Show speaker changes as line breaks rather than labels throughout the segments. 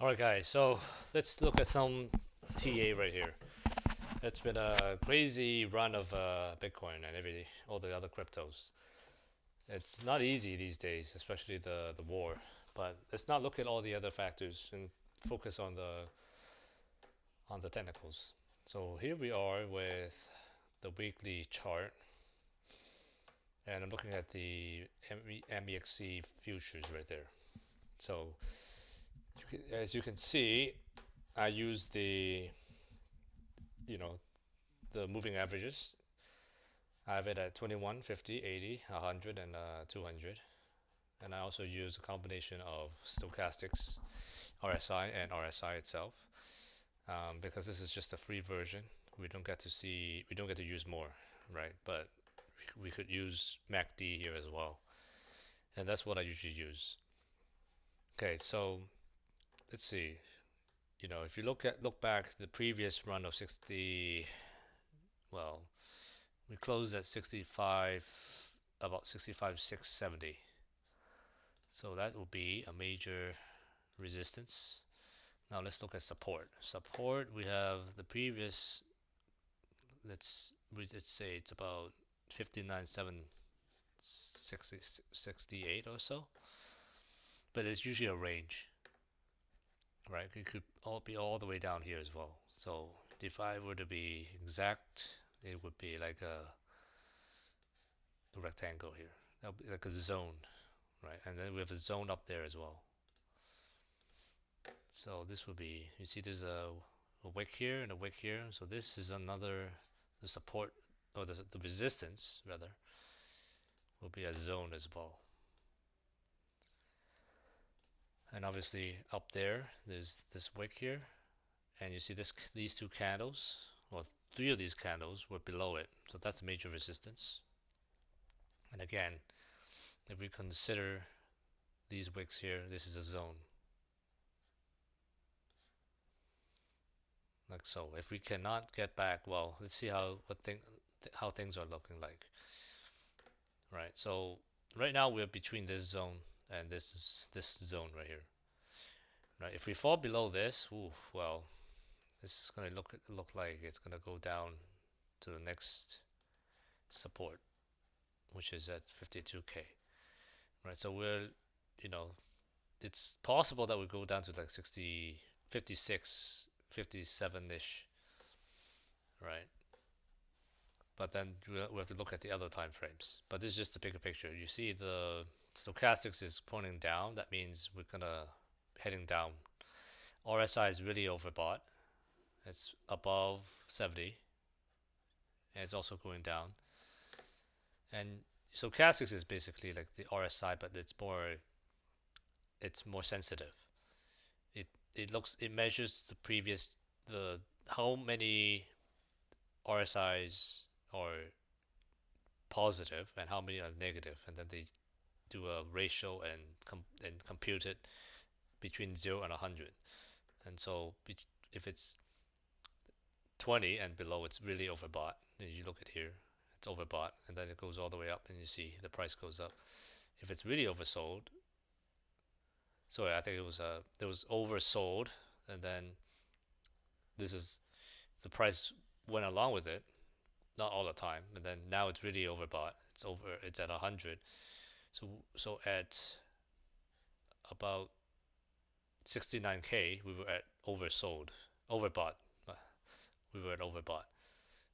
Alright guys, so let's look at some TA right here. It's been a crazy run of Bitcoin and all the other cryptos. It's not easy these days, especially the war. But let's not look at all the other factors and focus on the technicals. So here we are with the weekly chart, and I'm looking at the MEXC futures right there. So as you can see, I use you know the moving averages. I have it at 21, 50, 80, 100, and 200. And I also use a combination of stochastics RSI and RSI itself, because this is just a free version. We don't get to use more, right? But we could use MACD here as well, and that's what I usually use. Okay, so let's see. If you look back the previous run of 60, well, we closed at 65, about 65, 670. So that will be a major resistance. Now let's look at support. Support, we have the previous, let's say it's about 59,768 or so, but it's usually a range, right? It could be all the way down here as well. So if I were to be exact, it would be like a rectangle here. That would be like a zone, right? And then we have a zone up there as well. So this would be, you see there's a wick here and a wick here. So this is another, the support, or the resistance rather, will be a zone as well. And obviously up there, there's this wick here. And you see these two candles, or three of these candles were below it. So that's a major resistance. And again, if we consider these wicks here, this is a zone. Like so. If we cannot get back, well, let's see how things are looking like. Right. So right now we're between this zone and this zone right here. Right. If we fall below this, ooh, well, this is gonna look like it's gonna go down to the next support, which is at 52K. Right. So you know, it's possible that we go down to like 60, 56, 57-ish. Right. But then we have to look at the other time frames. But this is just the bigger picture. You see the stochastics is pointing down. That means we're gonna heading down. RSI is really overbought. It's above 70, and it's also going down. And stochastics is basically like the RSI, but it's more sensitive. It measures the how many RSIs are positive and how many are negative, and then they do a ratio and compute it between 0 and 100. And so if it's 20 and below, it's really overbought. And you look at here, it's overbought, and then it goes all the way up, and you see the price goes up. If it's really oversold, sorry, I think it was oversold, and then this is the price went along with it, not all the time, and then now it's really overbought. It's at 100. So at about 69K, we were at overbought. We were at overbought,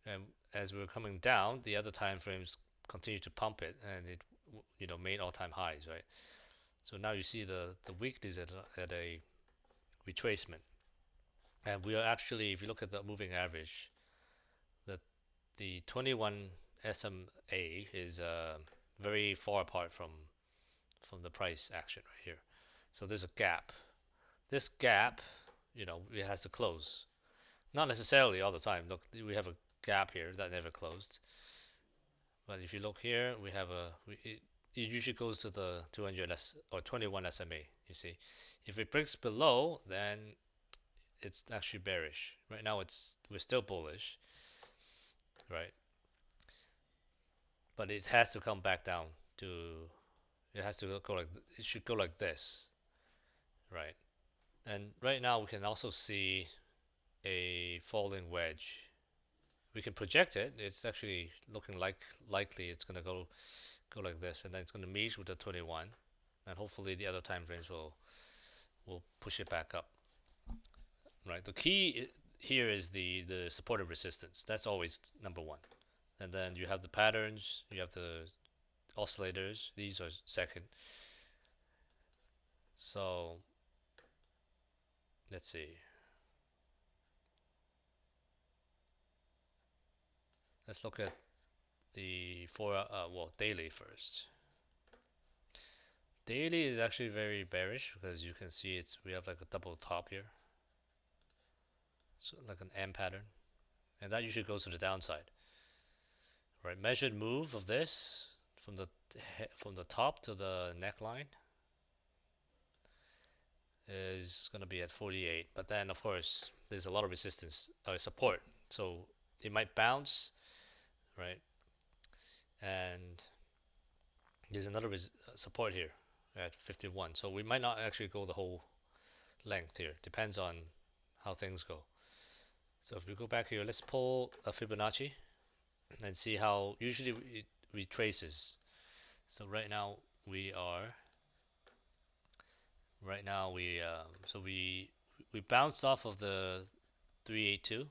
and as we were coming down, the other time frames continued to pump it, and it made all-time highs, right? So now you see the weeklies at a retracement, and we are actually, if you look at the moving average, the the 21 SMA is very far apart from the price action right here. So there's a gap. This gap, it has to close. Not necessarily all the time. Look, we have a gap here that never closed. But if you look here, we have it usually goes to the 200 or 21 SMA. You see, if it breaks below, then it's actually bearish. Right now, we're still bullish, right? But it has to come back down to. It has to go like it should go like this, right? And right now we can also see a falling wedge. We can project it. It's actually looking like likely it's gonna go like this, and then it's gonna meet with the 21, and hopefully the other time frames will push it back up. Right. The key here is the supportive resistance. That's always number one. And then you have the patterns. You have the oscillators. These are second. So let's see. Let's look at the daily first. Daily is actually very bearish because you can see we have like a double top here, so like an M pattern, and that usually goes to the downside. Right, measured move of this from the top to the neckline is going to be at 48, but then of course there's a lot of resistance or support, so it might bounce, right? And there's another support here at 51, so we might not actually go the whole length here. Depends on how things go. So if we go back here, let's pull a Fibonacci and see how usually it retraces. So right now we are so we bounced off of the 382,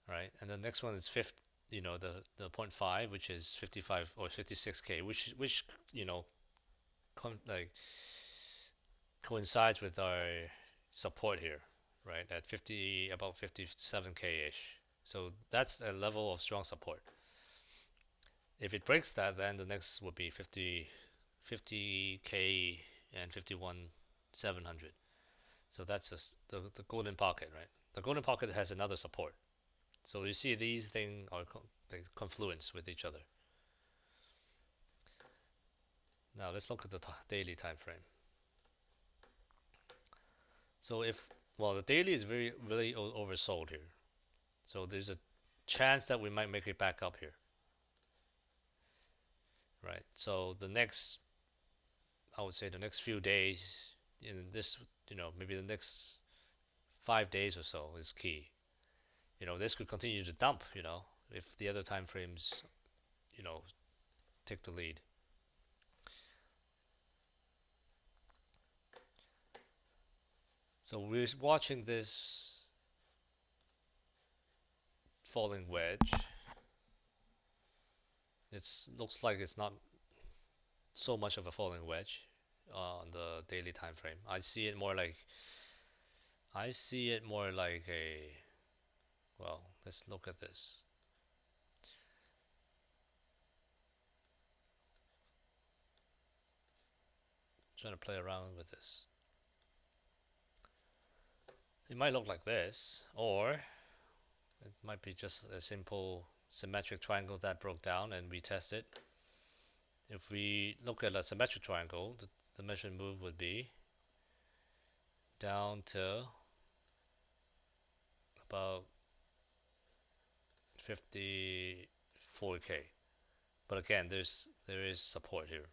right? And the next one is fifth, the 0.5, which is 55 or 56k, which like coincides with our support here, right? At about 57k ish. So that's a level of strong support. If it breaks that, then the next would be 50k and 51,700. So that's just the golden pocket, right? The golden pocket has another support. So you see these things are they confluence with each other. Now let's look at the daily time frame. So the daily is really oversold here. So there's a chance that we might make it back up here. Right. So I would say the next few days in this, maybe the next 5 days or so is key. This could continue to dump, if the other time frames, take the lead. So we're watching this falling wedge. It looks like it's not so much of a falling wedge on the daily time frame. I see it more like let's look at this. Trying to play around with this. It might look like this, or it might be just a simple symmetric triangle that broke down and we test it. If we look at a symmetric triangle, the measured move would be down to about 54k. But again, there is support here.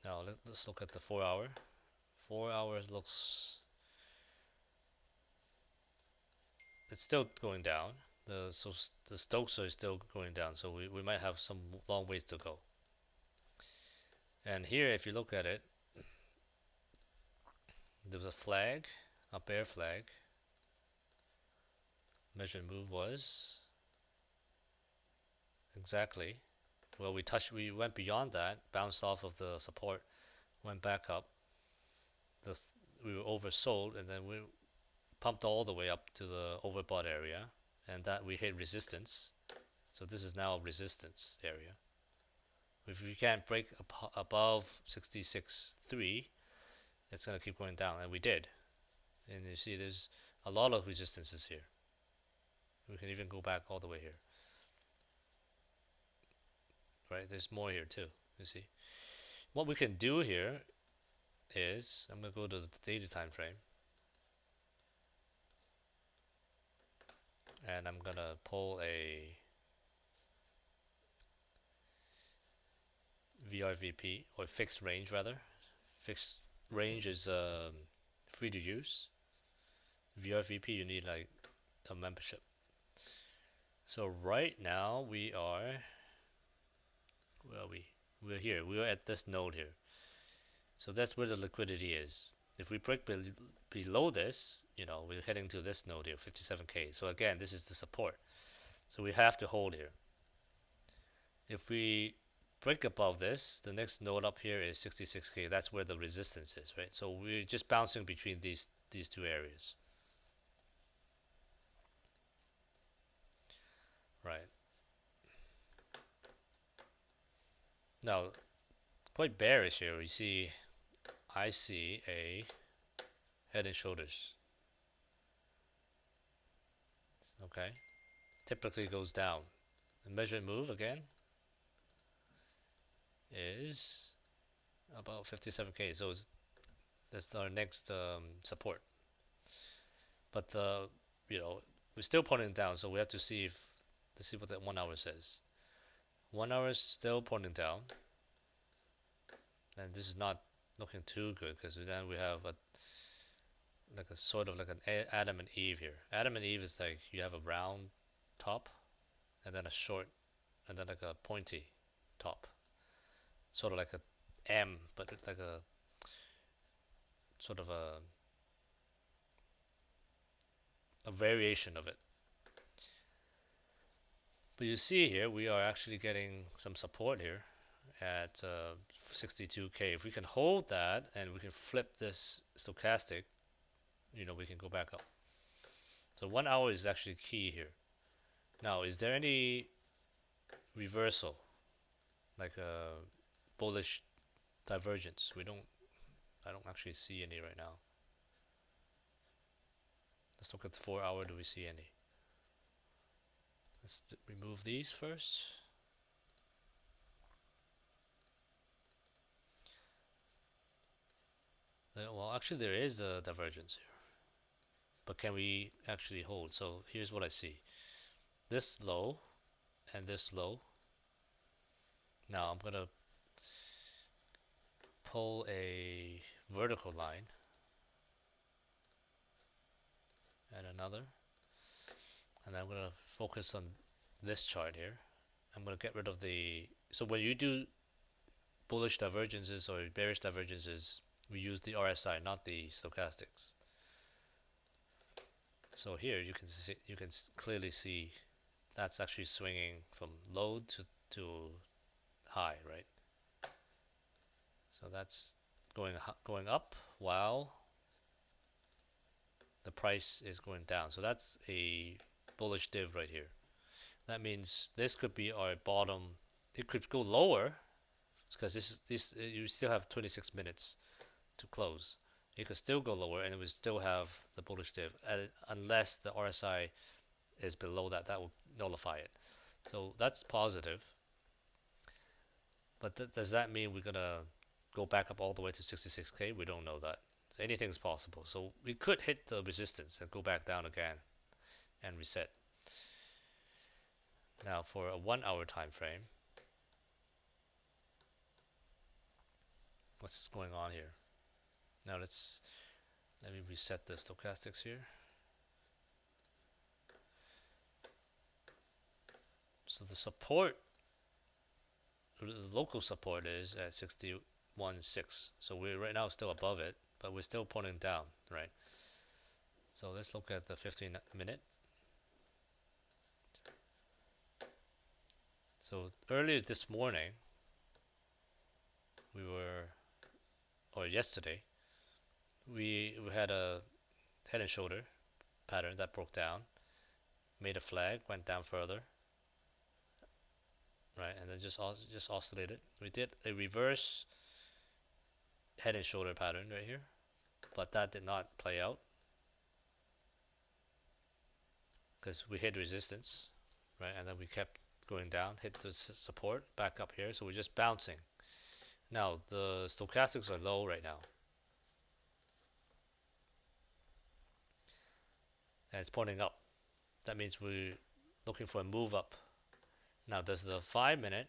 Now let's look at the 4 hour. 4 hours looks, it's still going down. The Stokes are still going down, so we might have some long ways to go. And here, if you look at it, there's a flag, a bear flag. Measured move was exactly, well, we went beyond that, bounced off of the support, went back up. We were oversold, and then we pumped all the way up to the overbought area, and that we hit resistance. So this is now resistance area. If we can't break above 66.3, it's going to keep going down, and we did. And you see there's a lot of resistances here. We can even go back all the way here. Right, there's more here too, you see. What we can do here is, I'm going to go to the daily time frame, and I'm going to pull a VRVP, or fixed range rather. Fixed range is free to use. VRVP, you need like a membership. So right now we are, where are we? We're here. We're at this node here. So that's where the liquidity is. If we break below this, we're heading to this node here, 57K. So again, this is the support. So we have to hold here. If we break above this, the next node up here is 66K. That's where the resistance is, right? So we're just bouncing between these two areas. Right. Now, quite bearish here. I see a head and shoulders. Okay. Typically goes down. The measured move again is about 57K. So that's our next support. But we're still pointing down, so we have to see what that 1 hour says. 1 hour is still pointing down, and this is not looking too good because then we have a sort of like an Adam and Eve here. Adam and Eve is like you have a round top, and then a short, and then like a pointy top, sort of like a M, but like a sort of a variation of it. But you see here, we are actually getting some support here at 62K. If we can hold that and we can flip this stochastic, we can go back up. So 1 hour is actually key here. Now, is there any reversal, like a bullish divergence? I don't actually see any right now. Let's look at the 4 hour. Do we see any? Let's remove these first. Well, actually there is a divergence here. But can we actually hold? So here's what I see. This low and this low. Now I'm going to pull a vertical line and another. And I'm going to focus on this chart here. I'm going to get rid of so when you do bullish divergences or bearish divergences, we use the RSI, not the stochastics. So here you can clearly see that's actually swinging from low to high, right? So that's going up while the price is going down. So that's a bullish div right here. That means this could be our bottom. It could go lower because this you still have 26 minutes to close. It could still go lower and it would still have the bullish div, unless the RSI is below that. That will nullify it. So that's positive. But does that mean we're gonna go back up all the way to 66K? We don't know that. So anything is possible. So we could hit the resistance and go back down again and reset. Now for a 1 hour time frame, what's going on here? Now let me reset the stochastics here. So the support, the local support is at 61.6. So we're right now still above it, but we're still pointing down, right? So let's look at the 15-minute. So earlier this morning, yesterday, we had a head and shoulder pattern that broke down, made a flag, went down further, right, and then just oscillated. We did a reverse head and shoulder pattern right here, but that did not play out because we hit resistance, right, and then we kept going down, hit the support, back up here, so we're just bouncing. Now the stochastics are low right now, and it's pointing up. That means we're looking for a move up. Now does the 5 minute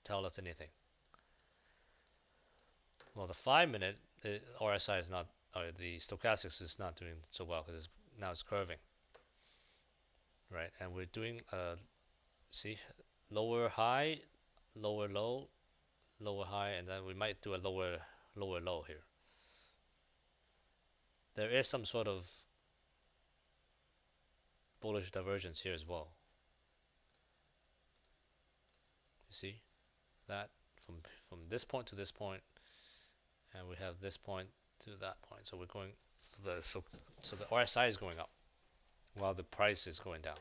tell us anything? Well, the 5 minute RSI is not, or the stochastics is not doing so well because now it's curving, right? And we're doing see, lower high, lower low, lower high, and then we might do a lower low here. There is some sort of bullish divergence here as well. You see that from this point to this point, and we have this point to that point. So we're going so the RSI is going up while the price is going down.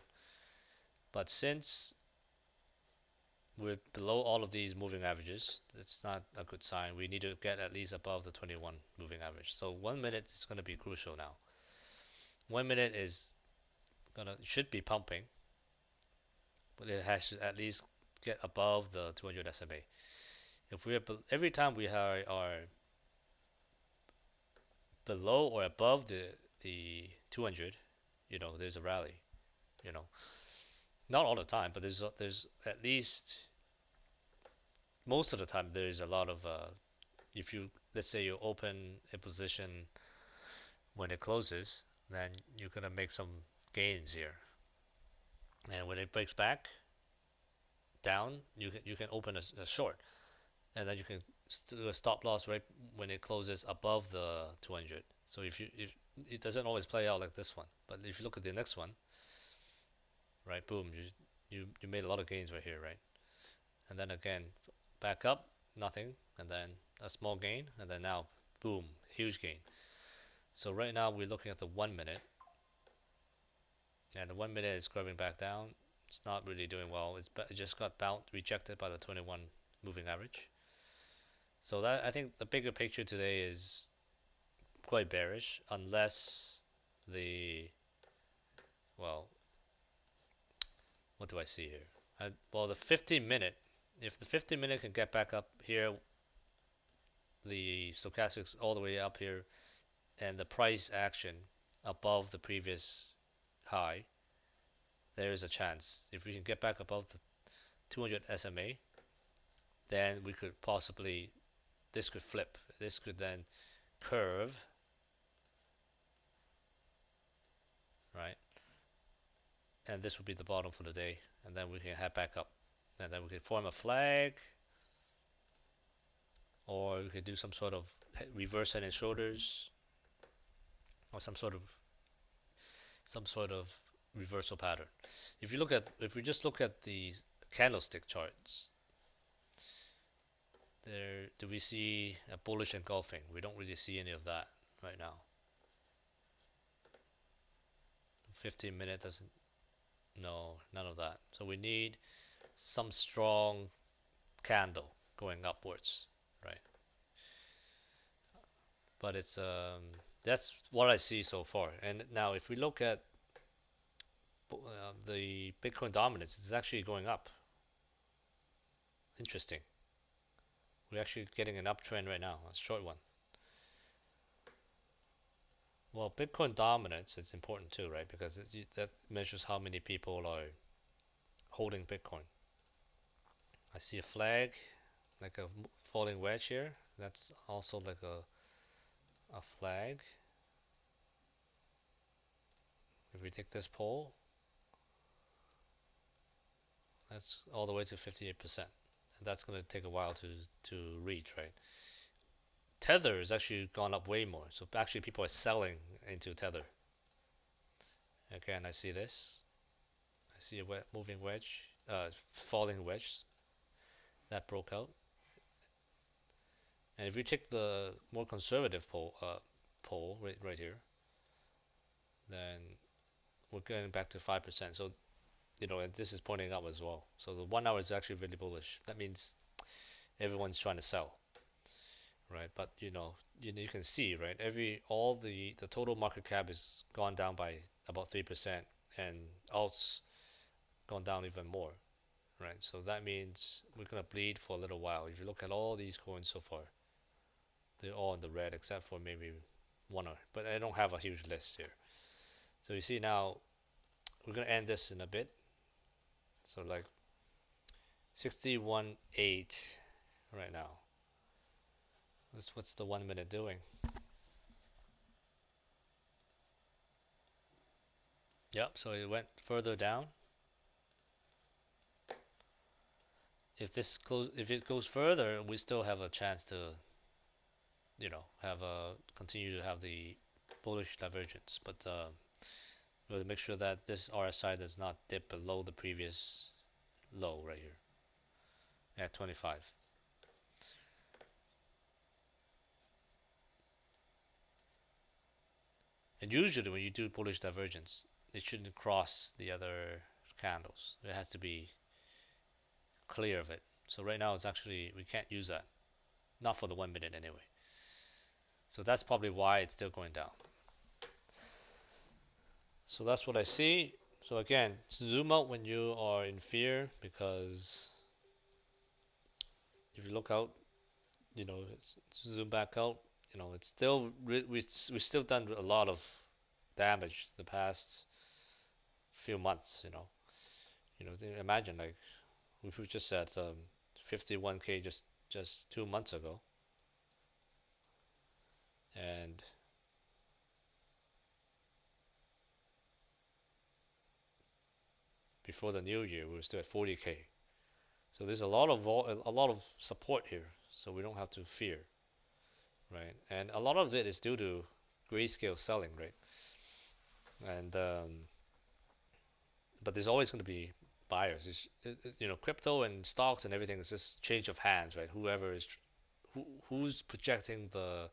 But since we're below all of these moving averages, it's not a good sign. We need to get at least above the 21 moving average. So 1 minute is going to be crucial now. 1 minute should be pumping, but it has to at least get above the 200 SMA. If we're every time we are below or above the 200, there's a rally. Not all the time, but there's at least most of the time there's a lot of if you, let's say you open a position when it closes, then you're gonna make some gains here, and when it breaks back down, you can open a short, and then you can do a stop loss right when it closes above the 200. So if it doesn't always play out like this one, but if you look at the next one, right, boom, you made a lot of gains right here, right? And then again, back up, nothing, and then a small gain, and then now, boom, huge gain. So right now we're looking at the 1 minute, and the 1 minute is curving back down. It's not really doing well. It just got rejected by the 21 moving average. So that, I think the bigger picture today is quite bearish, unless well, what do I see here? Well, the 15 minute, if the 15 minute can get back up here, the stochastics all the way up here, and the price action above the previous high, there is a chance. If we can get back above the 200 SMA, then we could possibly, this could flip. This could then curve, right? And this would be the bottom for the day, and then we can head back up, and then we can form a flag, or we could do some sort of reverse head and shoulders, or some sort of reversal pattern. If we just look at the candlestick charts, do we see a bullish engulfing? We don't really see any of that right now. 15 minute doesn't, no, none of that. So we need some strong candle going upwards, right? But it's that's what I see so far. And now if we look at the Bitcoin dominance, it's actually going up. Interesting. We're actually getting an uptrend right now, a short one. Well, Bitcoin dominance is important too, right? Because that measures how many people are holding Bitcoin. I see a flag, like a falling wedge here. That's also like a flag. If we take this pole, that's all the way to 58%. And that's going to take a while to reach, right? Tether has actually gone up way more. So actually people are selling into Tether. Okay, and I see this. I see a moving wedge, falling wedge that broke out. And if we take the more conservative pole right here, then we're getting back to 5%. So, and this is pointing up as well. So the 1 hour is actually really bullish. That means everyone's trying to sell, right? But you can see, right? All the total market cap is gone down by about 3%, and alts gone down even more, right? So that means we're gonna bleed for a little while. If you look at all these coins so far, they're all in the red except for maybe one or, but I don't have a huge list here. So you see now, we're gonna end this in a bit. So like 61.8 right now. What's the 1 minute doing? Yep, so it went further down. If it goes further, we still have a chance to, have continue to have the bullish divergence. But we'll make sure that this RSI does not dip below the previous low right here at 25. And usually when you do bullish divergence, it shouldn't cross the other candles. It has to be clear of it. So right now it's actually, we can't use that. Not for the 1 minute anyway. So that's probably why it's still going down. So that's what I see. So again, zoom out when you are in fear, because if you look out, zoom back out, it's still, we've still done a lot of damage the past few months, imagine, like, we were just at 51K just 2 months ago, and before the new year we were still at 40K. So there's a lot of support here, so we don't have to fear, right? And a lot of it is due to grayscale selling, right? And but there's always going to be buyers. Crypto and stocks and everything is just change of hands, right? Who's projecting the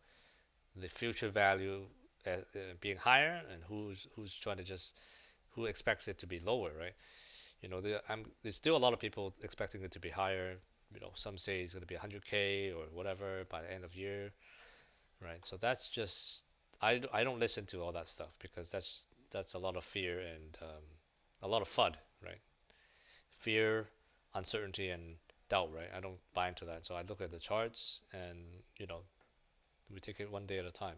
future value being higher, and who's trying to who expects it to be lower, right? There's still a lot of people expecting it to be higher. Some say it's going to be 100K or whatever by the end of year, right? So that's just, I don't listen to all that stuff, because that's a lot of fear and a lot of FUD, right? Fear, uncertainty, and doubt, right? I don't buy into that. So I look at the charts, and we take it one day at a time.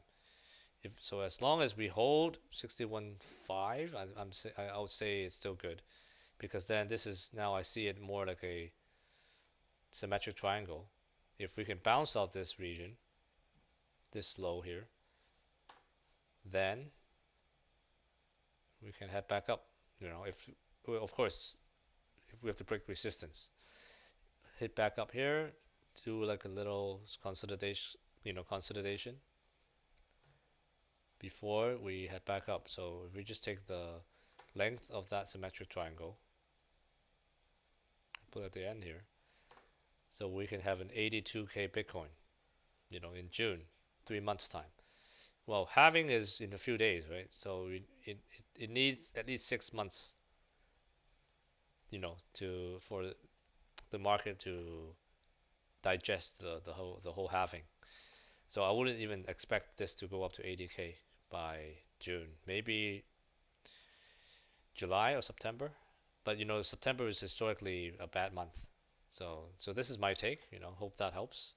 So as long as we hold 61.5, I would say it's still good, because then this is, now I see it more like a symmetric triangle. If we can bounce off this region, this low here, then we can head back up. If, of course, if we have to break resistance, hit back up here, do like a little consolidation before we head back up. So if we just take the length of that symmetric triangle, put at the end here, so we can have an 82K Bitcoin, in June, 3 months time. Well, halving is in a few days, right? So it needs at least 6 months, for the market to digest the whole halving. So I wouldn't even expect this to go up to 80K by June. Maybe July or September. But September is historically a bad month. So this is my take. Hope that helps.